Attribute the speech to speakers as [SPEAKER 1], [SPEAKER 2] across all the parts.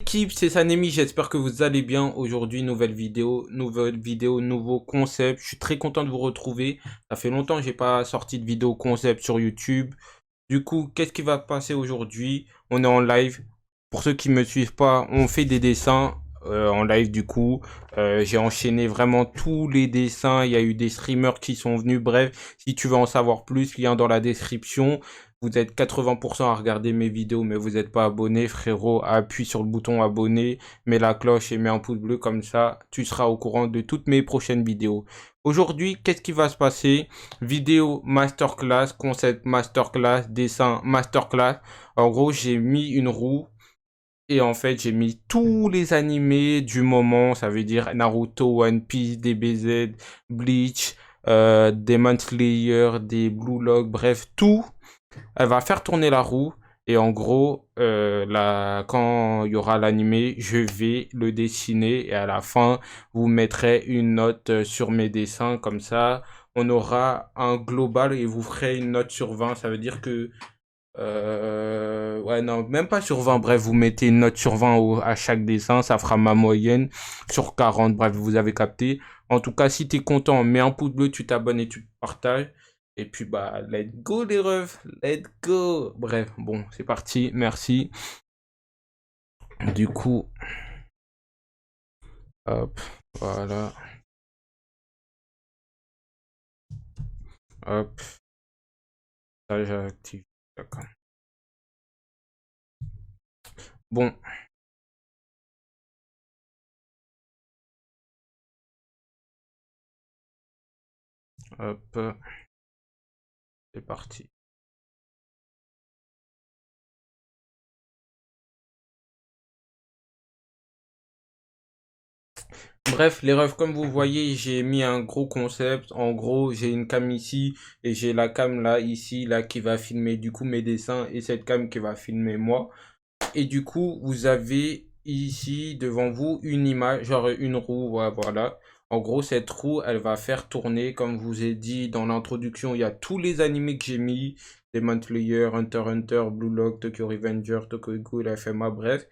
[SPEAKER 1] Équipe, c'est Sanemi, j'espère que vous allez bien. Aujourd'hui, nouvelle vidéo, nouveau concept. Je suis très content de vous retrouver. Ça fait longtemps que j'ai pas sorti de vidéo concept sur YouTube. Du coup, qu'est-ce qui va passer aujourd'hui? On est en live. Pour ceux qui me suivent pas, on fait des dessins en live du coup. J'ai enchaîné vraiment tous les dessins. Il y a eu des streamers qui sont venus. Bref, si tu veux en savoir plus, lien dans la description. Vous êtes 80% à regarder mes vidéos, mais vous n'êtes pas abonné, frérot. Appuie sur le bouton abonné, mets la cloche et mets un pouce bleu comme ça. Tu seras au courant de toutes mes prochaines vidéos. Aujourd'hui, qu'est-ce qui va se passer? Vidéo masterclass, concept masterclass, dessin masterclass. En gros, j'ai mis une roue et en fait, j'ai mis tous les animés du moment. Ça veut dire Naruto, One Piece, DBZ, Bleach, Demon Slayer, des Blue Lock, bref, tout. Elle va faire tourner la roue. Et en gros, quand il y aura l'animé, je vais le dessiner. Et à la fin, vous mettrez une note sur mes dessins. Comme ça, on aura un global et vous ferez une note sur 20. Ça veut dire que... ouais, non, même pas sur 20. Bref, vous mettez une note sur 20 à chaque dessin. Ça fera ma moyenne sur 40. Bref, vous avez capté. En tout cas, si t'es content, mets un pouce bleu, tu t'abonnes et tu partages. Et puis, bah, let's go les refs. Let's go. Bref, bon, c'est parti. Merci. Du coup, hop, voilà. Hop, ça j'active. D'accord. Bon, hop, c'est parti. Bref, les refs, comme vous voyez, j'ai mis un gros concept. En gros, j'ai une cam ici et j'ai la cam là, ici, là, qui va filmer du coup mes dessins et cette cam qui va filmer moi. Et du coup, vous avez ici devant vous une image, genre une roue, ouais, voilà. En gros, cette roue, elle va faire tourner, comme je vous ai dit dans l'introduction, il y a tous les animés que j'ai mis, Demon Slayer, Hunter x Hunter, Blue Lock, Tokyo Revenger, Tokyo Ghoul, FMA, bref.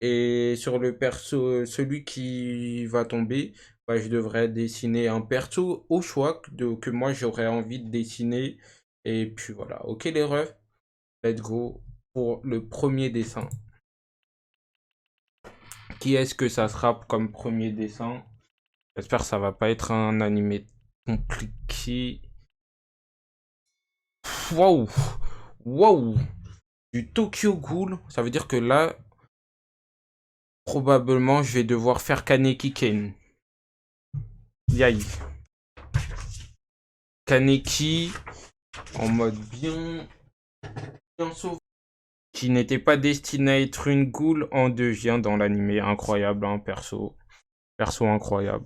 [SPEAKER 1] Et sur le perso, celui qui va tomber, bah, je devrais dessiner un perso au choix que moi j'aurais envie de dessiner. Et puis voilà. Ok les refs, let's go pour le premier dessin. Qui est-ce que ça sera comme premier dessin? J'espère que ça va pas être un animé compliqué. Waouh! Waouh! Du Tokyo Ghoul. Ça veut dire que là, probablement, je vais devoir faire Kaneki Ken. Yay. Kaneki en mode bien sauvé. Qui n'était pas destiné à être une ghoul en devient dans l'animé. Incroyable, hein, perso. Perso incroyable.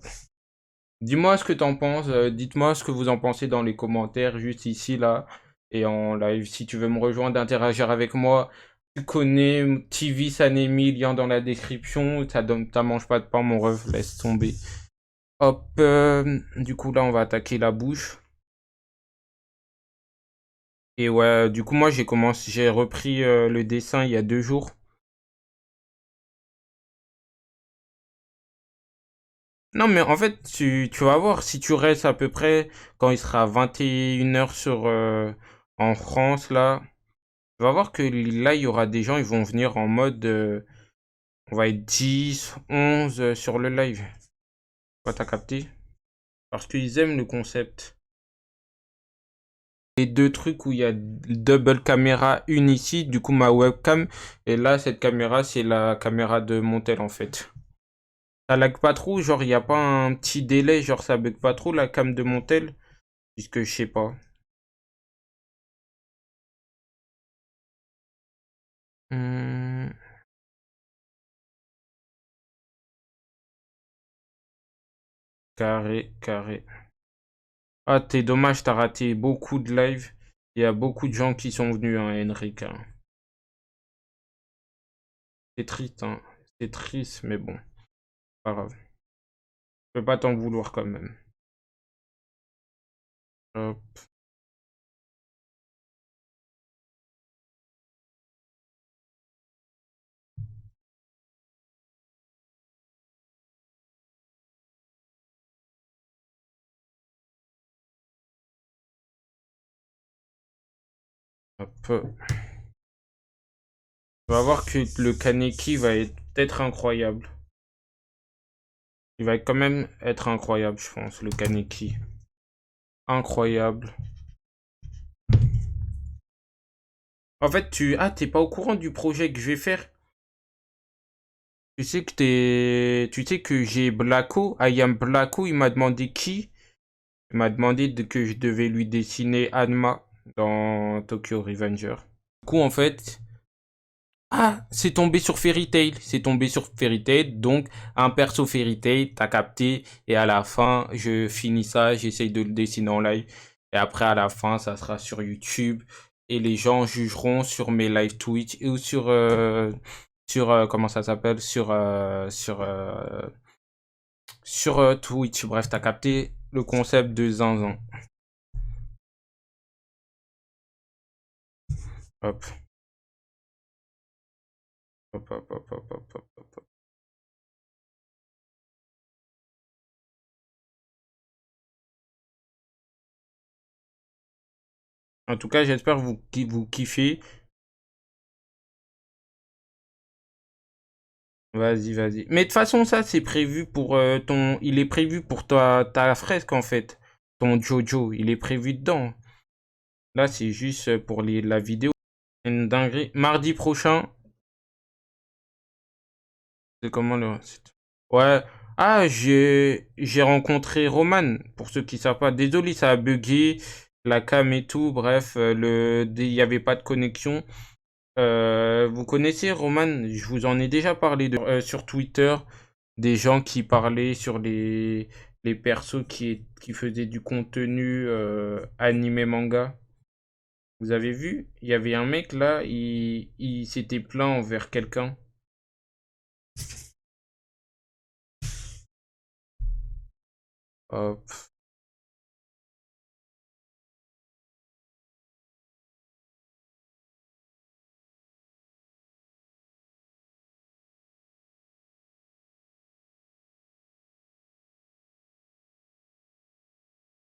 [SPEAKER 1] Dis-moi ce que t'en penses. Dites-moi ce que vous en pensez dans les commentaires, juste ici, là. Et en live, si tu veux me rejoindre, interagir avec moi. Tu connais TV Sanemi, lien dans la description. Ça mange pas de pain, mon ref. Laisse tomber. Hop. Du coup, là, on va attaquer la bouche. Et ouais, du coup, moi, j'ai repris le dessin il y a 2 jours. Non, mais en fait, tu vas voir, si tu restes à peu près quand il sera 21 h en France, là, tu vas voir que là, il y aura des gens, ils vont venir en mode, on va être 10, 11 sur le live. Ouais, t'as capté? Parce qu'ils aiment le concept. Les deux trucs où il y a double caméra, une ici, du coup ma webcam, et là, cette caméra, c'est la caméra de Montel en fait. Ça lag pas trop, genre, il n'y a pas un petit délai, genre, ça bug pas trop la cam de Montel, puisque je sais pas. Hmm, carré, carré. Ah, t'es dommage, t'as raté beaucoup de live. Il y a beaucoup de gens qui sont venus, hein, Henrik, hein. C'est triste, hein. C'est triste, mais bon, pas grave. Je peux pas t'en vouloir quand même. Hop. Hop. On va voir que le Kaneki va être peut-être incroyable. Il va quand même être incroyable, je pense, le Kaneki. Incroyable. En fait, t'es pas au courant du projet que je vais faire. Tu sais que j'ai Blacko, I am Blacko, il m'a demandé qui? Il m'a demandé que je devais lui dessiner Hanma dans Tokyo Revenger. Du coup, en fait, ah, c'est tombé sur Fairy Tail. C'est tombé sur Fairy Tail, donc un perso Fairy Tail, t'as capté. Et à la fin, je finis ça, j'essaye de le dessiner en live. Et après, à la fin, ça sera sur YouTube. Et les gens jugeront sur mes live Twitch ou comment ça s'appelle? Sur Twitch. Bref, t'as capté le concept de Zinzin. Hop. Hop, hop, hop, hop, hop, hop, hop. En tout cas, j'espère que vous kiffez. Vas-y, vas-y. Mais de toute façon, ça, c'est prévu pour ton... Il est prévu pour ta fresque, en fait. Ton Jojo, il est prévu dedans. Là, c'est juste pour la vidéo. Une dinguerie. Mardi prochain, c'est comment le... Ouais. Ah, j'ai rencontré Roman, pour ceux qui savent pas. Désolé, ça a bugué. La cam et tout, bref, il n'y avait pas de connexion. Vous connaissez Roman? Je vous en ai déjà parlé sur Twitter. Des gens qui parlaient sur les persos qui faisaient du contenu animé manga. Vous avez vu? Il y avait un mec là, il s'était plaint envers quelqu'un. Hop,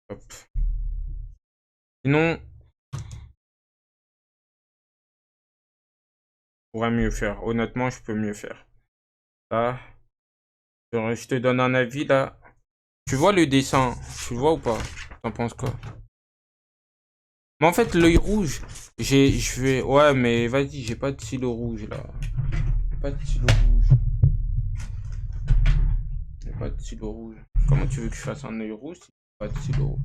[SPEAKER 1] hop. Sinon, je pourrais mieux faire. Honnêtement, je peux mieux faire. Là, je te donne un avis là. Tu vois le dessin? Tu le vois ou pas? T'en penses quoi? Mais en fait, l'œil rouge, je vais... Ouais, mais vas-y, j'ai pas de stylo rouge, là. J'ai pas de stylo rouge. J'ai pas de stylo rouge. Comment tu veux que je fasse un œil rouge si j'ai pas de stylo rouge?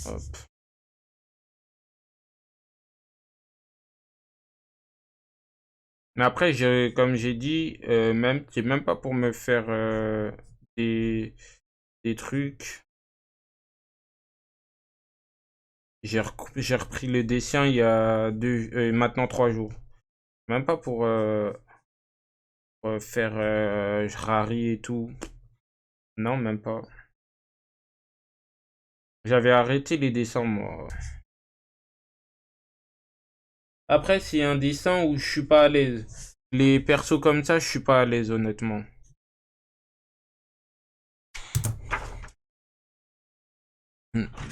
[SPEAKER 1] Hop. Mais après, comme j'ai dit, c'est même pas pour me faire des, des trucs. J'ai repris le dessin il y a maintenant 3 jours. Même pas pour faire rari et tout. Non, même pas. J'avais arrêté les dessins, moi. Après, c'est un dessin où je suis pas à l'aise. Les persos comme ça, je suis pas à l'aise, honnêtement.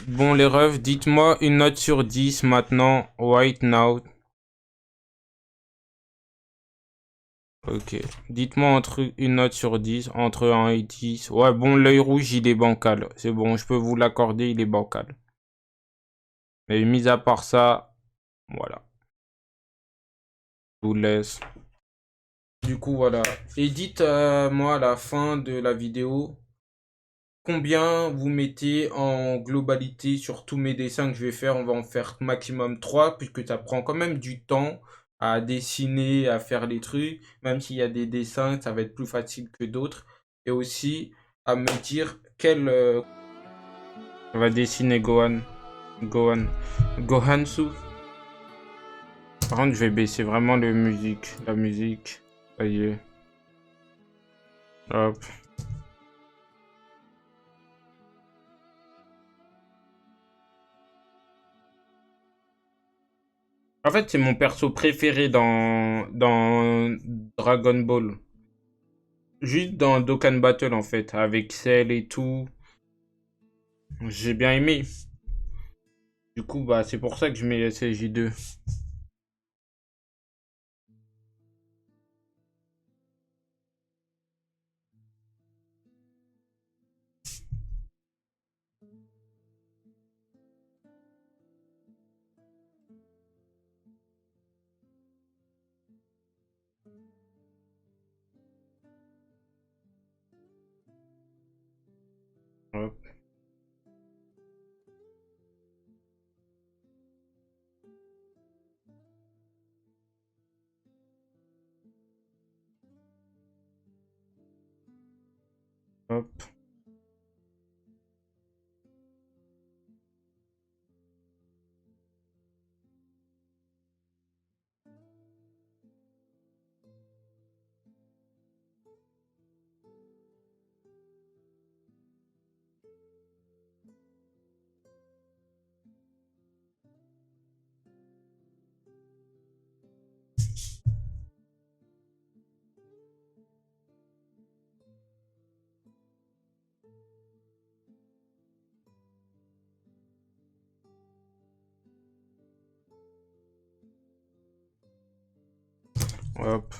[SPEAKER 1] Bon, les refs, dites-moi une note sur 10 maintenant, right now. Ok. Dites-moi une note sur 10 entre 1 et 10. Ouais, bon, l'œil rouge, il est bancal. C'est bon, je peux vous l'accorder, il est bancal. Mais mis à part ça, voilà. Je vous laisse. Du coup, voilà. Et dites-moi à la fin de la vidéo combien vous mettez en globalité sur tous mes dessins que je vais faire. On va en faire maximum 3 puisque ça prend quand même du temps à dessiner, à faire les trucs. Même s'il y a des dessins, ça va être plus facile que d'autres. Et aussi à me dire quel... On va dessiner Gohan. Gohan. Gohansu. Par contre, je vais baisser vraiment la musique. Ça y est. Hop. En fait, c'est mon perso préféré dans Dragon Ball. Juste dans Dokkan Battle, en fait, avec Cell et tout. J'ai bien aimé. Du coup, bah, c'est pour ça que je mets SSJ2. Hop, hop, hop.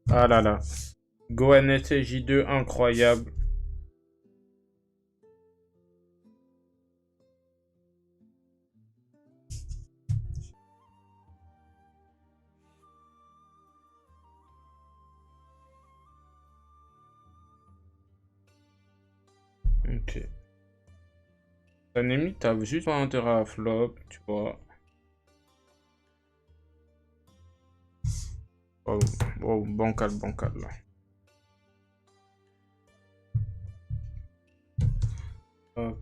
[SPEAKER 1] Ah là là. Gohan SSJ2, incroyable. Ok. Ennemi, t'as juste pas intérêt à flop, tu vois. Oh, oh, bancal, bancal, là. Hop,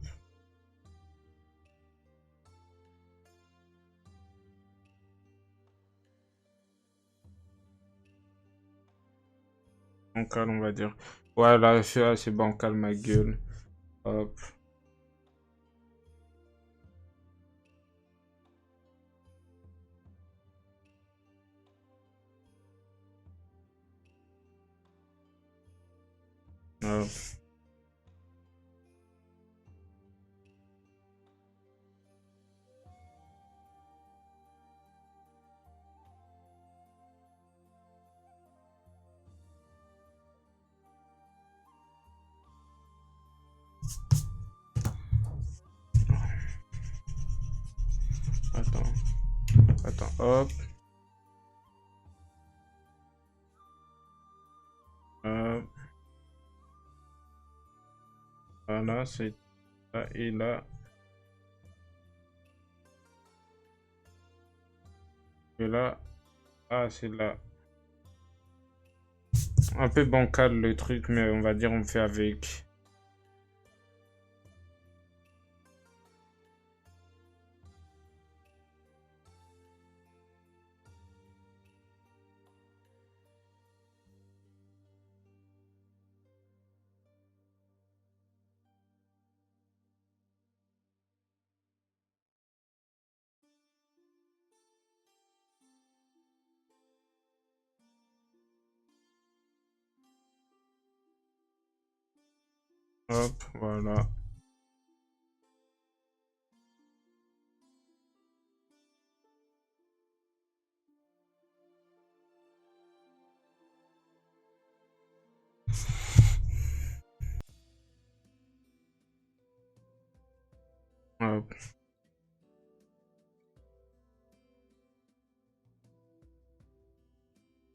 [SPEAKER 1] bancal, on va dire. Ouais, là, c'est bancal, ma gueule. Hop, hop, attends, attends, hop, hop. Voilà, c'est là et là. Et là, ah, c'est là. Un peu bancal le truc, mais on va dire on fait avec. Hop, voilà. Hop.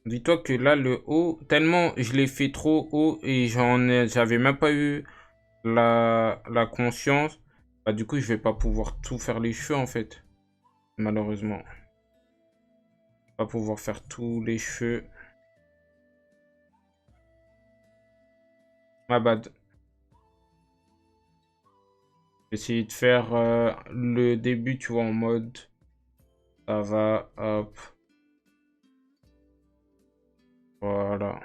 [SPEAKER 1] Dis-toi que là, le haut, tellement je l'ai fait trop haut et j'avais même pas eu la conscience. Bah, du coup, je vais pas pouvoir tout faire les cheveux en fait. Malheureusement. Pas pouvoir faire tous les cheveux. Ma bad. Essayer de faire le début, tu vois, en mode. Ça va, hop. Voilà.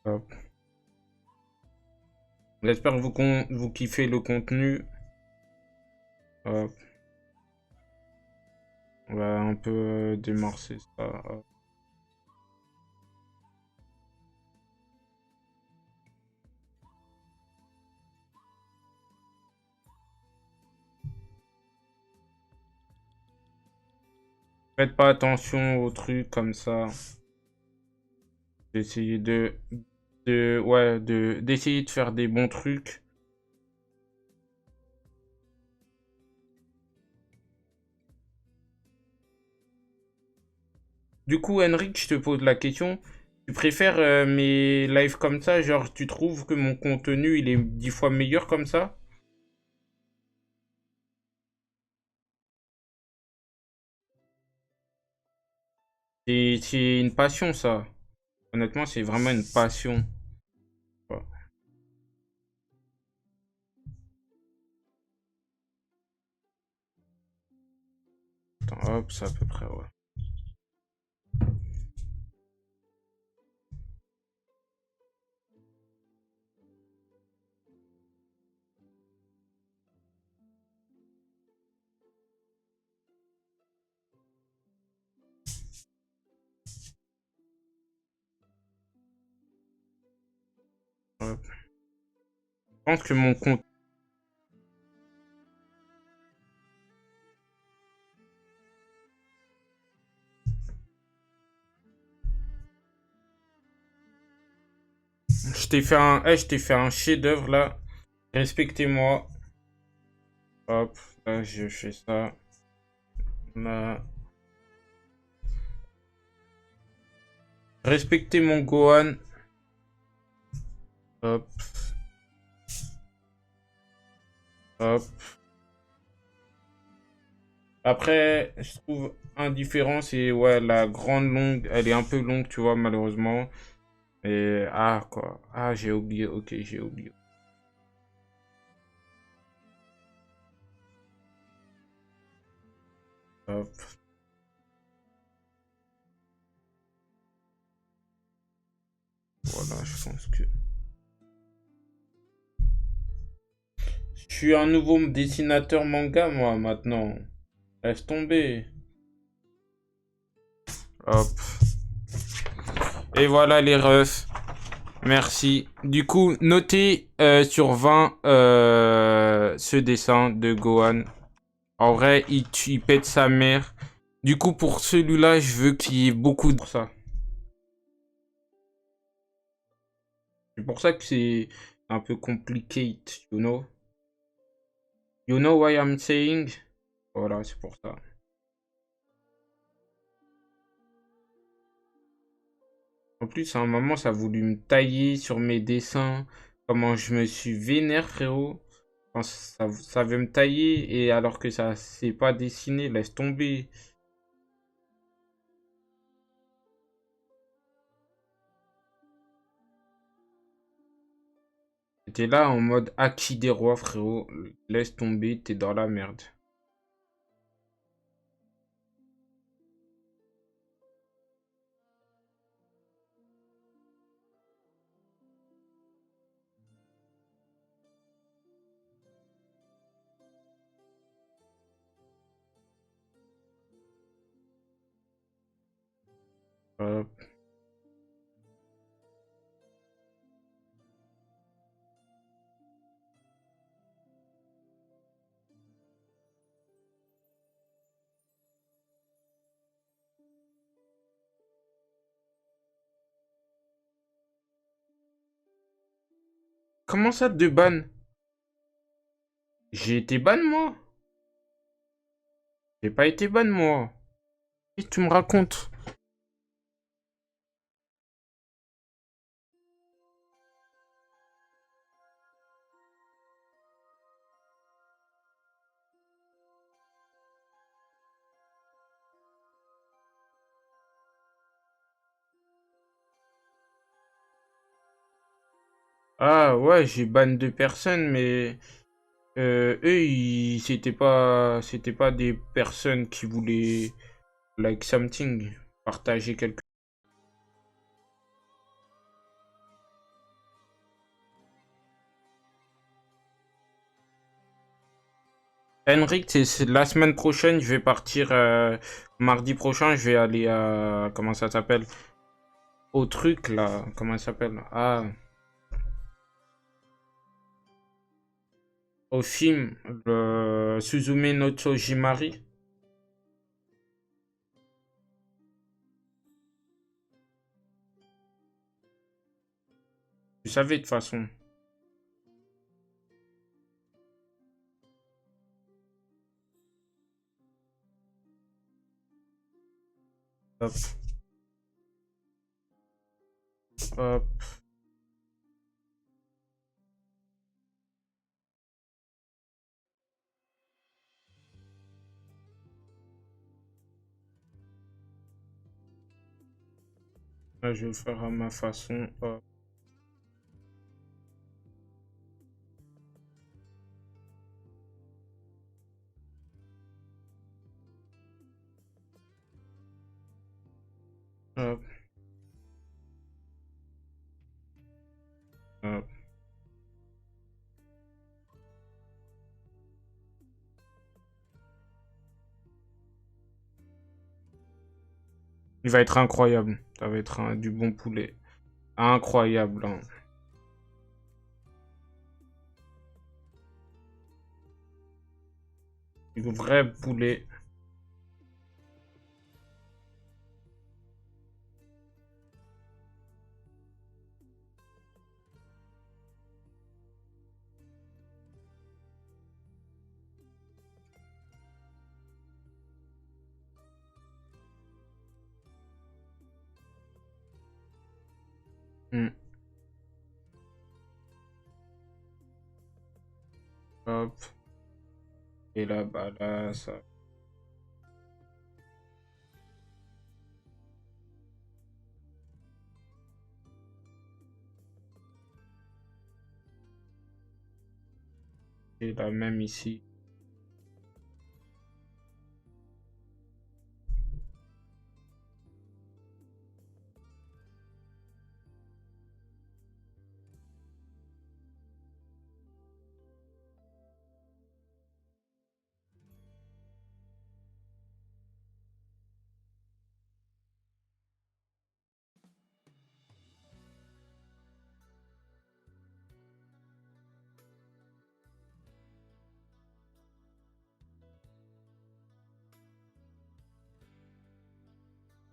[SPEAKER 1] Hop. J'espère que vous kiffez le contenu. Hop. On va un peu démarrer ça. Hop. Faites pas attention aux trucs comme ça. D'essayer d'essayer de faire des bons trucs. Du coup, Henrik, je te pose la question. Tu préfères mes lives comme ça? Genre, tu trouves que mon contenu, il est 10 fois meilleur comme ça? C'est une passion, ça. Honnêtement, c'est vraiment une passion. Ouais. Attends, hop, c'est à peu près, ouais. Hop. Je pense que mon compte... je t'ai fait un chef-d'œuvre, là. Respectez-moi. Hop, là, je fais ça. Là. Respectez mon Gohan. Hop, hop. Après, je trouve un différent, c'est ouais, la grande longue, elle est un peu longue, tu vois, malheureusement. Et ah quoi. Ah, j'ai oublié, ok, j'ai oublié. Hop, voilà, je pense que. Je suis un nouveau dessinateur manga, moi, maintenant. Laisse tomber. Hop. Et voilà les refs. Merci. Du coup, notez sur 20 ce dessin de Gohan. En vrai, il pète sa mère. Du coup, pour celui-là, je veux qu'il y ait beaucoup de ça. C'est pour ça que c'est un peu compliqué, you know? You know what I'm saying? Voilà, c'est pour ça. En plus, à un moment, ça a voulu me tailler sur mes dessins. Comment je me suis vénère, frérot. Quand ça veut me tailler et alors que ça s'est pas dessiné, laisse tomber. J'étais là en mode acquis des rois, frérot. Laisse tomber, t'es dans la merde. Hop. Comment ça, de ban? J'ai été ban, moi? J'ai pas été ban, moi. Qu'est-ce que tu me racontes? Ah ouais, j'ai ban deux personnes, mais eux, c'était pas des personnes qui voulaient like something, partager quelque. Henrik, c'est la semaine prochaine, je vais partir mardi prochain, je vais aller à... Comment ça s'appelle? Au truc là, comment ça s'appelle? Ah, au film, le Suzume no Tsujimari. Tu savais de toute façon. Hop, hop. Là, je vais le faire à ma façon. Hop, hop, hop. Il va être incroyable. Ça va être du bon poulet. Incroyable, hein. Du vrai poulet. Hmm. Hop. Et là, bah là, ça. Et là, même ici.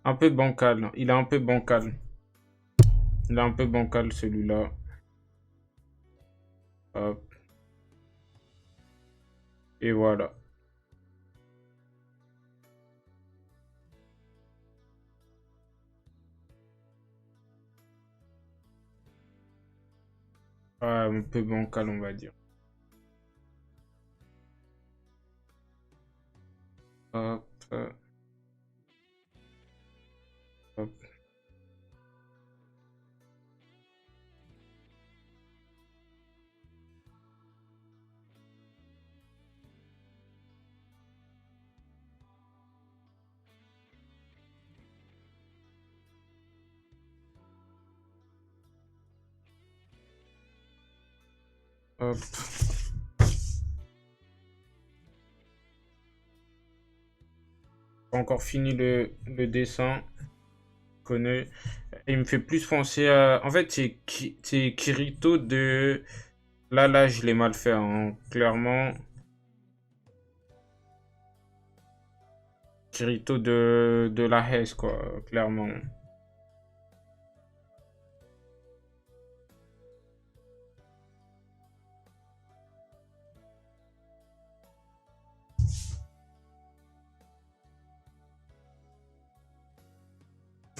[SPEAKER 1] Un peu bancal. Il est un peu bancal. Il est un peu bancal celui-là. Hop. Et voilà. Ah, un peu bancal, on va dire. Hop. Hop. Hop. Pas encore fini le dessin. Connais. Il me fait plus penser à... En fait, c'est Kirito de... Là, je l'ai mal fait, hein. Clairement. Kirito de la Hesse, quoi. Clairement.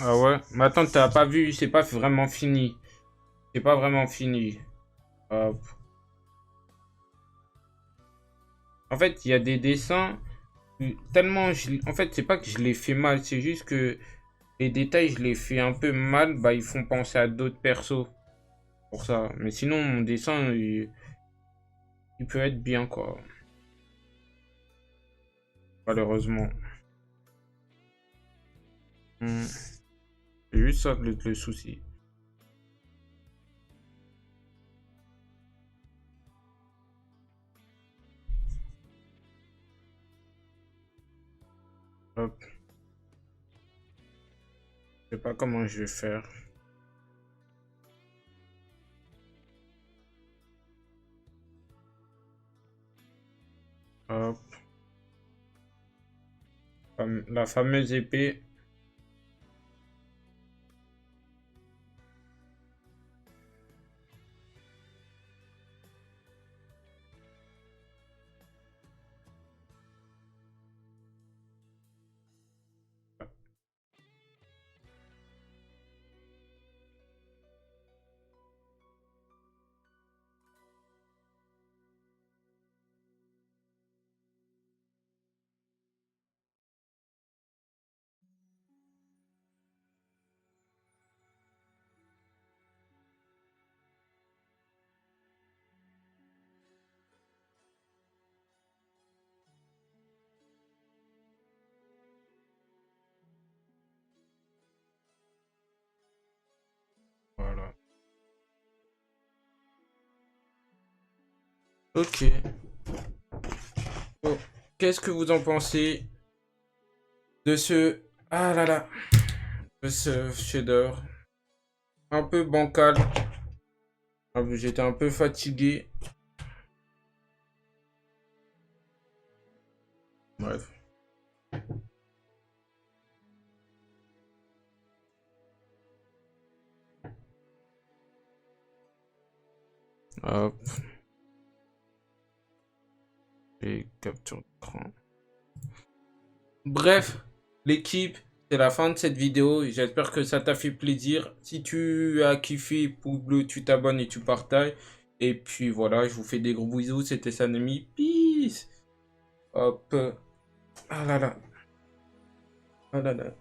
[SPEAKER 1] Ah ouais? Mais attends, t'as pas vu, c'est pas vraiment fini. C'est pas vraiment fini. Hop. En fait, il y a des dessins. Tellement, en fait, c'est pas que je les fais mal, c'est juste que les détails, je les fais un peu mal, bah ils font penser à d'autres persos pour ça. Mais sinon, mon dessin, il peut être bien, quoi. Malheureusement. Hmm. C'est juste ça le souci. Hop. Je sais pas comment je vais faire. Hop. La fameuse épée. Voilà. Ok. Bon. Qu'est-ce que vous en pensez de ce... Ah là là. De ce shader. Un peu bancal. J'étais un peu fatigué. Bref. Hop. Et capture d'écran. Bref, l'équipe, c'est la fin de cette vidéo. J'espère que ça t'a fait plaisir. Si tu as kiffé, pouce bleu, tu t'abonnes et tu partages. Et puis voilà, je vous fais des gros bisous. C'était Sanemi. Peace. Hop. Ah là là. Ah là là.